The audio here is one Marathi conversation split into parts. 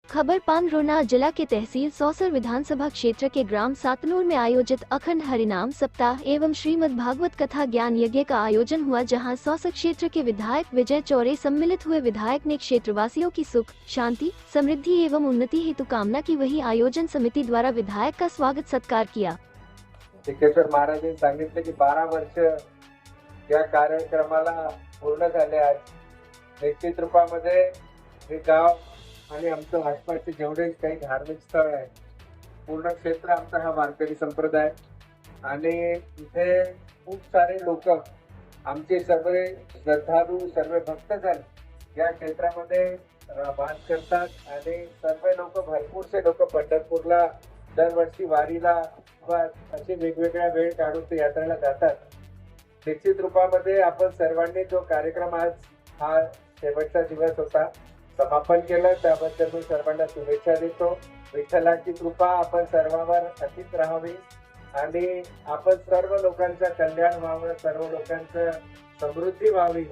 खबर पानरोना जिला के तहसील सौसर विधानसभा क्षेत्र के ग्राम सातनूर में आयोजित अखंड हरिनाम सप्ताह एवं श्रीमद् भागवत कथा ज्ञान यज्ञ का आयोजन हुआ, जहां सौसर क्षेत्र के विधायक विजय चौरे सम्मिलित हुए। विधायक ने क्षेत्रवासियों की सुख, शांति, समृद्धि एवं उन्नति हेतु कामना की। वहीं आयोजन समिति द्वारा विधायक का स्वागत सत्कार किया। सिद्धेश्वर महाराजांनी सांगितले की 12 वर्ष या कार्यक्रमाला पूर्ण झाले। आज निश्चित रूपामध्ये हे गाव आणि आमचं आसपासचे जेवढे काही धार्मिक स्थळ आहे, पूर्ण क्षेत्र आमचा हा वारकरी संप्रदाय आणि इथे खूप सारे लोक आमचे सगळे श्रद्धाळू, सर्व भक्तजन या क्षेत्रामध्ये वास करतात आणि सर्व लोक, भरपूरसे लोक पंढरपूरला दरवर्षी वारीला वा असे वेगवेगळ्या वेळ काढून ते यात्रेला जातात। निश्चित रूपामध्ये आपण सर्वांनी जो कार्यक्रम आज हा शेवटचा दिवस होता समापन केलं, त्याबद्दल मी सर्वांना शुभेच्छा देतो। विठ्ठलाची कृपा आपण सर्वांवर अशीच राहावी आणि आपण सर्व लोकांचं कल्याण व्हावं, सर्व लोकांचं समृद्धी व्हावी,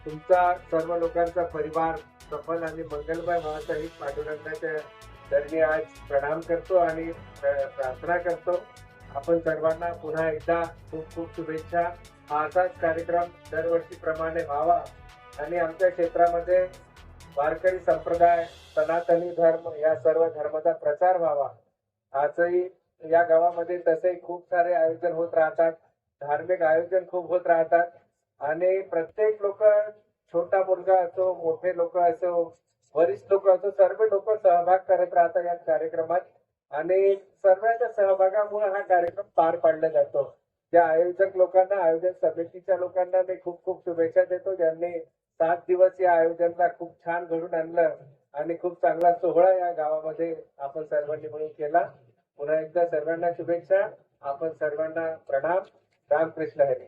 तुमचा सर्व लोकांचा परिवार सफल आणि मंगलमय व्हावा ही पांडुरंगाच्या चरणी आज प्रणाम करतो आणि प्रार्थना करतो। आपण सर्वांना पुन्हा एकदा खूप खूप शुभेच्छा। असाच कार्यक्रम दरवर्षीप्रमाणे व्हावा आणि आमच्या क्षेत्रामध्ये वारकरी संप्रदाय, सनातनी धर्म या सर्व धर्माचा प्रचार व्हावा। आजही या गावामध्ये तसे खूप सारे आयोजन होत राहतात, धार्मिक आयोजन खूप होत राहतात आणि प्रत्येक लोक, छोटा मुलगा असो, मोठे लोक असो, वरिष्ठ लोक असो, सर्व लोक सहभाग करत राहतात या कार्यक्रमात आणि सर्वांच्या सहभागामुळे हा कार्यक्रम पार पाडला जातो। त्या आयोजक लोकांना, आयोजन समितीच्या लोकांना मी खूप खूप शुभेच्छा देतो, ज्यांनी 7 दिवस या आयोजनाला खूप छान घडून आणलं आणि खूप चांगला सोहळा या गावामध्ये आपण सर्वांनी मिळून केला। पुन्हा एकदा सर्वांना शुभेच्छा, आपण सर्वांना प्रणाम। रामकृष्ण हरी।